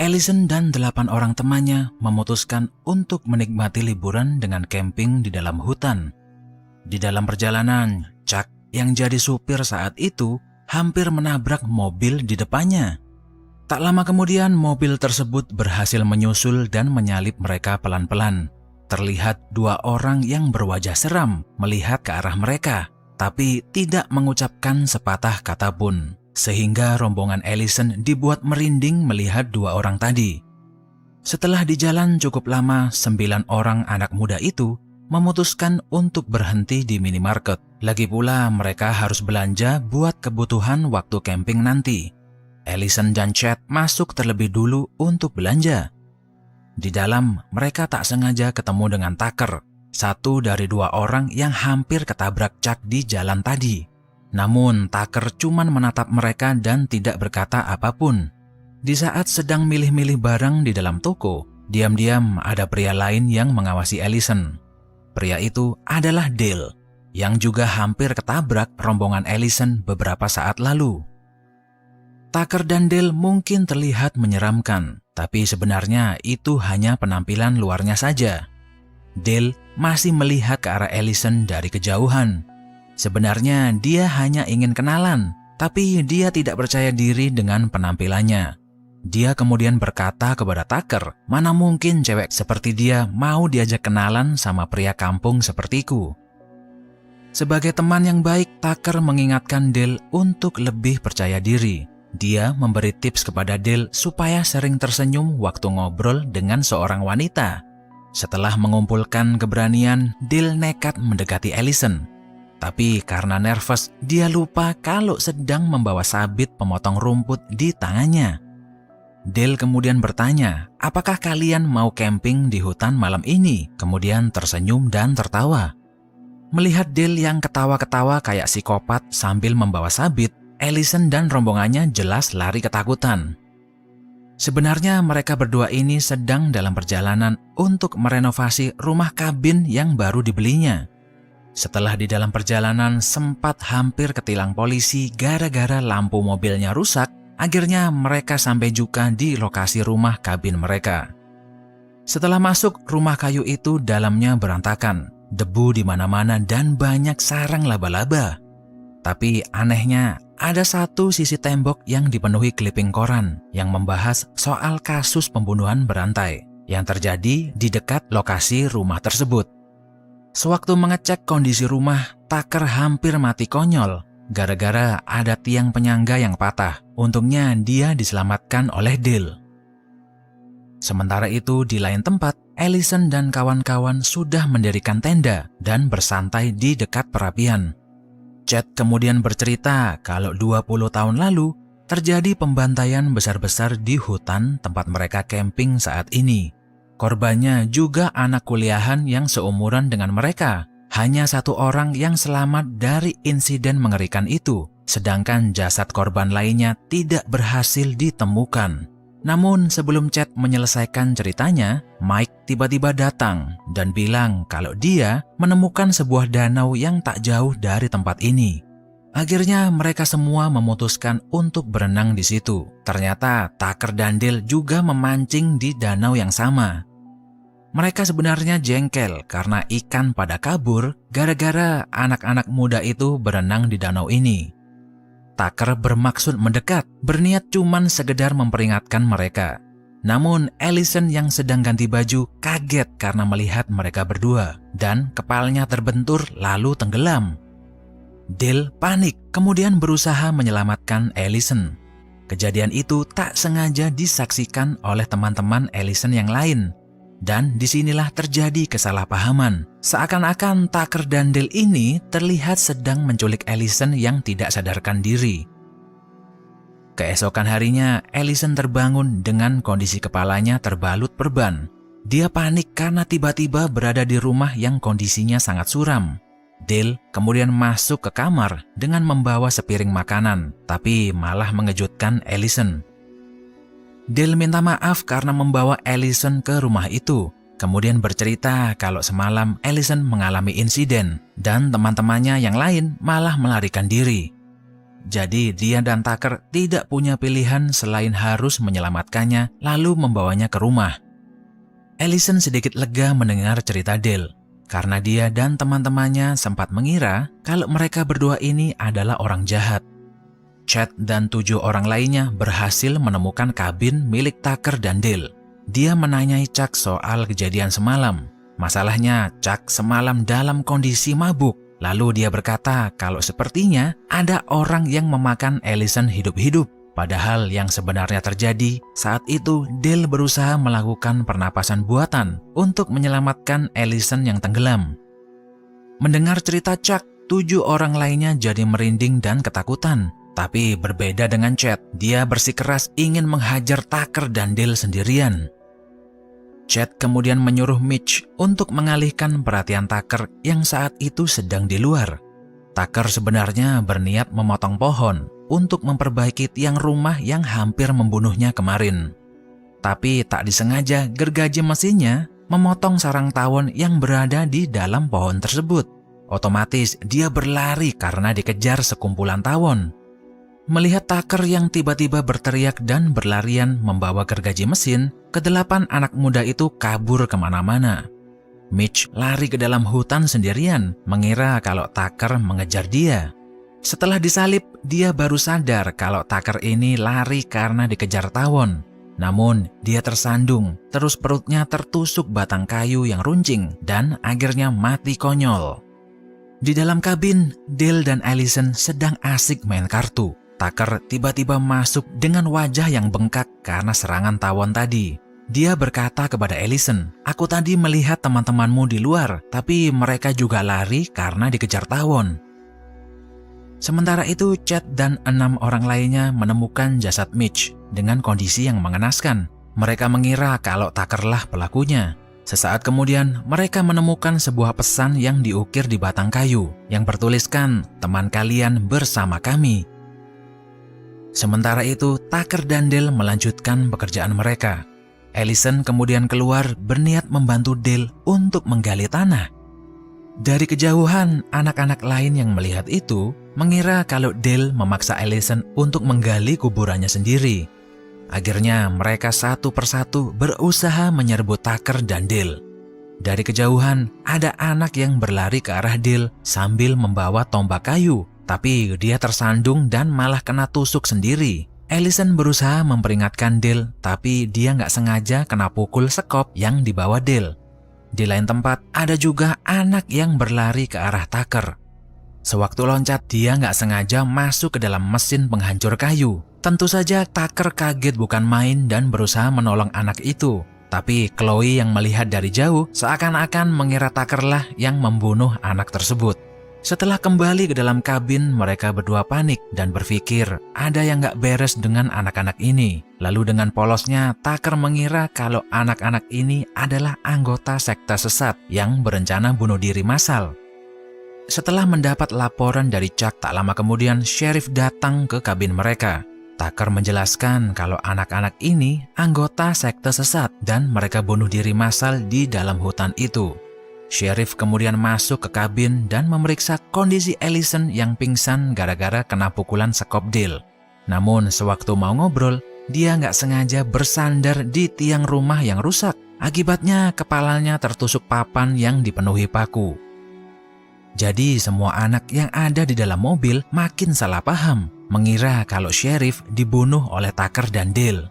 Allison dan 8 orang temannya memutuskan untuk menikmati liburan dengan camping di dalam hutan. Di dalam perjalanan, Chuck yang jadi supir saat itu hampir menabrak mobil di depannya. Tak lama kemudian mobil tersebut berhasil menyusul dan menyalip mereka pelan-pelan. Terlihat 2 orang yang berwajah seram melihat ke arah mereka, tapi tidak mengucapkan sepatah kata pun. Sehingga rombongan Allison dibuat merinding melihat 2 orang tadi. Setelah di jalan cukup lama, 9 orang anak muda itu memutuskan untuk berhenti di minimarket. Lagi pula mereka harus belanja buat kebutuhan waktu camping nanti. Allison dan Chad masuk terlebih dulu untuk belanja. Di dalam, mereka tak sengaja ketemu dengan Tucker, satu dari 2 orang yang hampir ketabrak Chuck di jalan tadi. Namun Tucker cuman menatap mereka dan tidak berkata apapun. Di saat sedang milih-milih barang di dalam toko, diam-diam ada pria lain yang mengawasi Allison. Pria itu adalah Dale, yang juga hampir ketabrak rombongan Allison beberapa saat lalu. Tucker dan Dale mungkin terlihat menyeramkan, tapi sebenarnya itu hanya penampilan luarnya saja. Dale masih melihat ke arah Allison dari kejauhan. Sebenarnya dia hanya ingin kenalan, tapi dia tidak percaya diri dengan penampilannya. Dia kemudian berkata kepada Tucker, "Mana mungkin cewek seperti dia mau diajak kenalan sama pria kampung sepertiku." Sebagai teman yang baik, Tucker mengingatkan Dale untuk lebih percaya diri. Dia memberi tips kepada Dale supaya sering tersenyum waktu ngobrol dengan seorang wanita. Setelah mengumpulkan keberanian, Dale nekat mendekati Allison. Tapi karena nervous, dia lupa kalau sedang membawa sabit pemotong rumput di tangannya. Dale kemudian bertanya, "Apakah kalian mau camping di hutan malam ini?" Kemudian tersenyum dan tertawa. Melihat Dale yang ketawa-ketawa kayak psikopat sambil membawa sabit, Allison dan rombongannya jelas lari ketakutan. Sebenarnya mereka berdua ini sedang dalam perjalanan untuk merenovasi rumah kabin yang baru dibelinya. Setelah di dalam perjalanan sempat hampir ketilang polisi gara-gara lampu mobilnya rusak, akhirnya mereka sampai juga di lokasi rumah kabin mereka. Setelah masuk rumah kayu itu, dalamnya berantakan, debu di mana-mana dan banyak sarang laba-laba. Tapi anehnya, ada satu sisi tembok yang dipenuhi kliping koran yang membahas soal kasus pembunuhan berantai yang terjadi di dekat lokasi rumah tersebut. Sewaktu mengecek kondisi rumah, Tucker hampir mati konyol gara-gara ada tiang penyangga yang patah. Untungnya dia diselamatkan oleh Dale. Sementara itu di lain tempat, Allison dan kawan-kawan sudah mendirikan tenda dan bersantai di dekat perapian. Chad kemudian bercerita kalau 20 tahun lalu terjadi pembantaian besar-besar di hutan tempat mereka camping saat ini. Korbannya juga anak kuliahan yang seumuran dengan mereka. Hanya 1 orang yang selamat dari insiden mengerikan itu, sedangkan jasad korban lainnya tidak berhasil ditemukan. Namun sebelum Chad menyelesaikan ceritanya, Mike tiba-tiba datang dan bilang kalau dia menemukan sebuah danau yang tak jauh dari tempat ini. Akhirnya mereka semua memutuskan untuk berenang di situ. Ternyata Tucker dan Dale juga memancing di danau yang sama. Mereka sebenarnya jengkel karena ikan pada kabur gara-gara anak-anak muda itu berenang di danau ini. Tucker bermaksud mendekat, berniat cuman sekedar memperingatkan mereka. Namun Allison yang sedang ganti baju kaget karena melihat mereka berdua dan kepalanya terbentur lalu tenggelam. Dale panik kemudian berusaha menyelamatkan Allison. Kejadian itu tak sengaja disaksikan oleh teman-teman Allison yang lain. Dan disinilah terjadi kesalahpahaman. Seakan-akan Tucker dan Dale ini terlihat sedang menculik Allison yang tidak sadarkan diri. Keesokan harinya, Allison terbangun dengan kondisi kepalanya terbalut perban. Dia panik karena tiba-tiba berada di rumah yang kondisinya sangat suram. Dale kemudian masuk ke kamar dengan membawa sepiring makanan, tapi malah mengejutkan Allison. Dale minta maaf karena membawa Allison ke rumah itu. Kemudian bercerita kalau semalam Allison mengalami insiden dan teman-temannya yang lain malah melarikan diri. Jadi dia dan Tucker tidak punya pilihan selain harus menyelamatkannya lalu membawanya ke rumah. Allison sedikit lega mendengar cerita Dale, karena dia dan teman-temannya sempat mengira kalau mereka berdua ini adalah orang jahat. Chad dan 7 orang lainnya berhasil menemukan kabin milik Tucker dan Dale. Dia menanyai Chuck soal kejadian semalam. Masalahnya Chuck semalam dalam kondisi mabuk. Lalu dia berkata kalau sepertinya ada orang yang memakan Allison hidup-hidup. Padahal yang sebenarnya terjadi saat itu Dale berusaha melakukan pernapasan buatan untuk menyelamatkan Allison yang tenggelam. Mendengar cerita Chuck, 7 orang lainnya jadi merinding dan ketakutan. Tapi berbeda dengan Chad, dia bersikeras ingin menghajar Tucker dan Dale sendirian. Chad kemudian menyuruh Mitch untuk mengalihkan perhatian Tucker yang saat itu sedang di luar. Tucker sebenarnya berniat memotong pohon untuk memperbaiki tiang rumah yang hampir membunuhnya kemarin. Tapi tak disengaja gergaji mesinnya memotong sarang tawon yang berada di dalam pohon tersebut. Otomatis dia berlari karena dikejar sekumpulan tawon. Melihat Tucker yang tiba-tiba berteriak dan berlarian membawa gergaji mesin, ke-8 anak muda itu kabur kemana-mana. Mitch lari ke dalam hutan sendirian, mengira kalau Tucker mengejar dia. Setelah disalib, dia baru sadar kalau Tucker ini lari karena dikejar tawon. Namun, dia tersandung, terus perutnya tertusuk batang kayu yang runcing, dan akhirnya mati konyol. Di dalam kabin, Dale dan Allison sedang asik main kartu. Tucker tiba-tiba masuk dengan wajah yang bengkak karena serangan tawon tadi. Dia berkata kepada Allison, "Aku tadi melihat teman-temanmu di luar, tapi mereka juga lari karena dikejar tawon." Sementara itu, Chad dan 6 orang lainnya menemukan jasad Mitch dengan kondisi yang mengenaskan. Mereka mengira kalau Tuckerlah pelakunya. Sesaat kemudian, mereka menemukan sebuah pesan yang diukir di batang kayu yang bertuliskan, "Teman kalian bersama kami." Sementara itu, Tucker dan Dale melanjutkan pekerjaan mereka. Allison kemudian keluar berniat membantu Dale untuk menggali tanah. Dari kejauhan, anak-anak lain yang melihat itu mengira kalau Dale memaksa Allison untuk menggali kuburannya sendiri. Akhirnya mereka satu persatu berusaha menyerbu Tucker dan Dale. Dari kejauhan, ada anak yang berlari ke arah Dale sambil membawa tombak kayu. Tapi dia tersandung dan malah kena tusuk sendiri. Allison berusaha memperingatkan Dale, tapi dia nggak sengaja kena pukul sekop yang dibawa Dale. Di lain tempat, ada juga anak yang berlari ke arah Tucker. Sewaktu loncat, dia nggak sengaja masuk ke dalam mesin penghancur kayu. Tentu saja Tucker kaget bukan main dan berusaha menolong anak itu. Tapi Chloe yang melihat dari jauh seakan-akan mengira Tuckerlah yang membunuh anak tersebut. Setelah kembali ke dalam kabin, mereka berdua panik dan berpikir ada yang gak beres dengan anak-anak ini. Lalu dengan polosnya, Tucker mengira kalau anak-anak ini adalah anggota sekte sesat yang berencana bunuh diri massal. Setelah mendapat laporan dari Chuck, tak lama kemudian Sheriff datang ke kabin mereka. Tucker menjelaskan kalau anak-anak ini anggota sekte sesat dan mereka bunuh diri massal di dalam hutan itu. Sheriff kemudian masuk ke kabin dan memeriksa kondisi Allison yang pingsan gara-gara kena pukulan sekop Dale. Namun sewaktu mau ngobrol, dia nggak sengaja bersandar di tiang rumah yang rusak. Akibatnya kepalanya tertusuk papan yang dipenuhi paku. Jadi semua anak yang ada di dalam mobil makin salah paham, mengira kalau Sheriff dibunuh oleh Tucker dan Dale.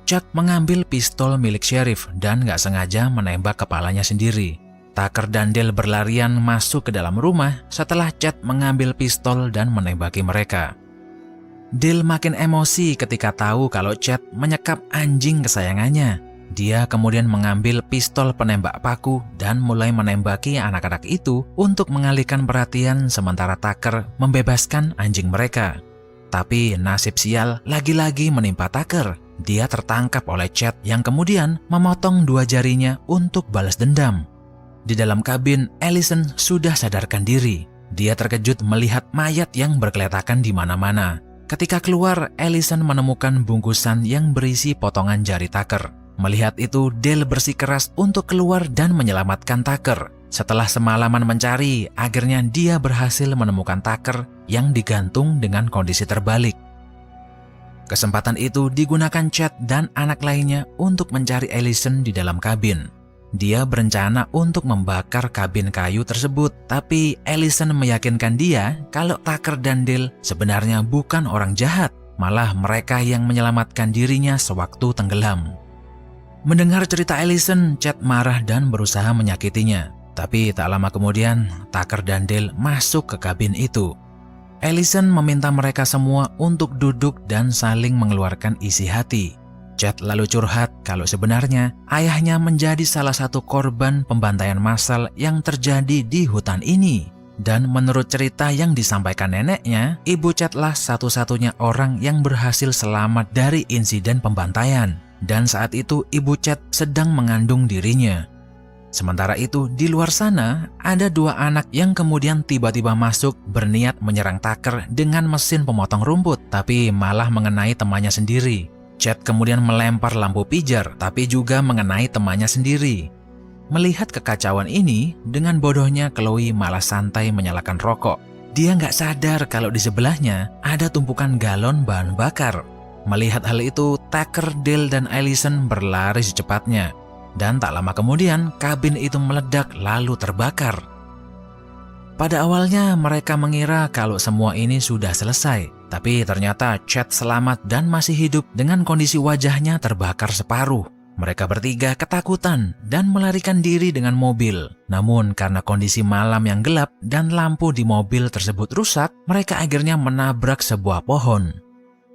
Chuck mengambil pistol milik Sheriff dan nggak sengaja menembak kepalanya sendiri. Tucker dan Dale berlarian masuk ke dalam rumah setelah Chad mengambil pistol dan menembaki mereka. Dale makin emosi ketika tahu kalau Chad menyekap anjing kesayangannya. Dia kemudian mengambil pistol penembak paku dan mulai menembaki anak-anak itu untuk mengalihkan perhatian sementara Tucker membebaskan anjing mereka. Tapi nasib sial lagi-lagi menimpa Tucker. Dia tertangkap oleh Chad yang kemudian memotong 2 jarinya untuk balas dendam. Di dalam kabin, Allison sudah sadarkan diri. Dia terkejut melihat mayat yang bergeletakan di mana-mana. Ketika keluar, Allison menemukan bungkusan yang berisi potongan jari Tucker. Melihat itu, Dale bersikeras untuk keluar dan menyelamatkan Tucker. Setelah semalaman mencari, akhirnya dia berhasil menemukan Tucker yang digantung dengan kondisi terbalik. Kesempatan itu digunakan Chad dan anak lainnya untuk mencari Allison di dalam kabin. Dia berencana untuk membakar kabin kayu tersebut, tapi Allison meyakinkan dia kalau Tucker dan Dale sebenarnya bukan orang jahat, malah mereka yang menyelamatkan dirinya sewaktu tenggelam. Mendengar cerita Allison, Chad marah dan berusaha menyakitinya. Tapi tak lama kemudian, Tucker dan Dale masuk ke kabin itu. Allison meminta mereka semua untuk duduk dan saling mengeluarkan isi hati. Chad lalu curhat kalau sebenarnya ayahnya menjadi salah satu korban pembantaian massal yang terjadi di hutan ini. Dan menurut cerita yang disampaikan neneknya, ibu Chad lah satu-satunya orang yang berhasil selamat dari insiden pembantaian. Dan saat itu ibu Chad sedang mengandung dirinya. Sementara itu, di luar sana, ada dua anak yang kemudian tiba-tiba masuk berniat menyerang Tucker dengan mesin pemotong rumput, tapi malah mengenai temannya sendiri. Chad kemudian melempar lampu pijar, tapi juga mengenai temannya sendiri. Melihat kekacauan ini, dengan bodohnya Chloe malah santai menyalakan rokok. Dia nggak sadar kalau di sebelahnya ada tumpukan galon bahan bakar. Melihat hal itu, Tucker, Dale, dan Allison berlari secepatnya. Dan tak lama kemudian, kabin itu meledak lalu terbakar. Pada awalnya mereka mengira kalau semua ini sudah selesai, tapi ternyata Chad selamat dan masih hidup dengan kondisi wajahnya terbakar separuh. Mereka bertiga ketakutan dan melarikan diri dengan mobil. Namun karena kondisi malam yang gelap dan lampu di mobil tersebut rusak, mereka akhirnya menabrak sebuah pohon.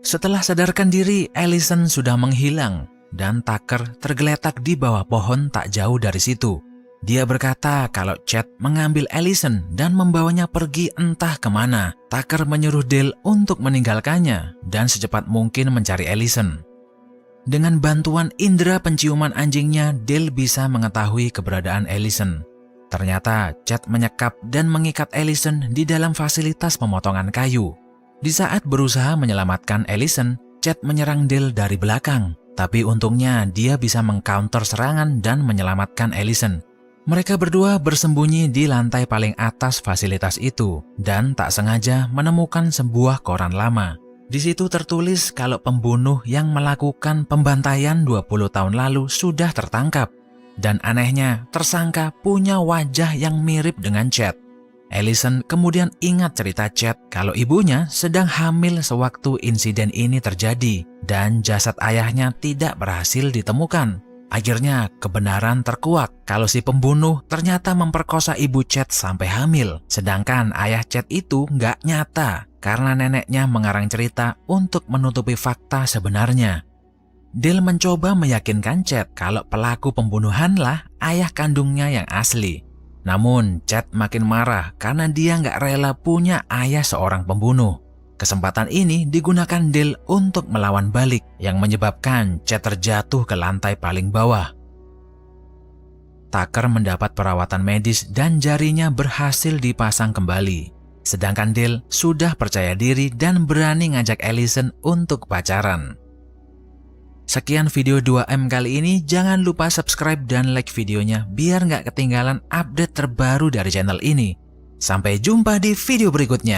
Setelah sadarkan diri, Allison sudah menghilang. Dan Tucker tergeletak di bawah pohon tak jauh dari situ. Dia berkata kalau Chad mengambil Allison dan membawanya pergi entah kemana. Tucker menyuruh Dale untuk meninggalkannya dan secepat mungkin mencari Allison. Dengan bantuan indera penciuman anjingnya, Dale bisa mengetahui keberadaan Allison. Ternyata Chad menyekap dan mengikat Allison di dalam fasilitas pemotongan kayu. Di saat berusaha menyelamatkan Allison, Chad menyerang Dale dari belakang. Tapi untungnya dia bisa mengcounter serangan dan menyelamatkan Allison. Mereka berdua bersembunyi di lantai paling atas fasilitas itu dan tak sengaja menemukan sebuah koran lama. Di situ tertulis kalau pembunuh yang melakukan pembantaian 20 tahun lalu sudah tertangkap. Dan anehnya, tersangka punya wajah yang mirip dengan Chad. Allison kemudian ingat cerita Chad kalau ibunya sedang hamil sewaktu insiden ini terjadi dan jasad ayahnya tidak berhasil ditemukan. Akhirnya kebenaran terkuak kalau si pembunuh ternyata memperkosa ibu Chad sampai hamil, sedangkan ayah Chad itu nggak nyata karena neneknya mengarang cerita untuk menutupi fakta sebenarnya. Dale mencoba meyakinkan Chad kalau pelaku pembunuhanlah ayah kandungnya yang asli. Namun Chad makin marah karena dia nggak rela punya ayah seorang pembunuh. Kesempatan ini digunakan Dale untuk melawan balik yang menyebabkan Chad terjatuh ke lantai paling bawah. Tucker mendapat perawatan medis dan jarinya berhasil dipasang kembali. Sedangkan Dale sudah percaya diri dan berani ngajak Allison untuk pacaran. Sekian video 2M kali ini, jangan lupa subscribe dan like videonya biar nggak ketinggalan update terbaru dari channel ini. Sampai jumpa di video berikutnya.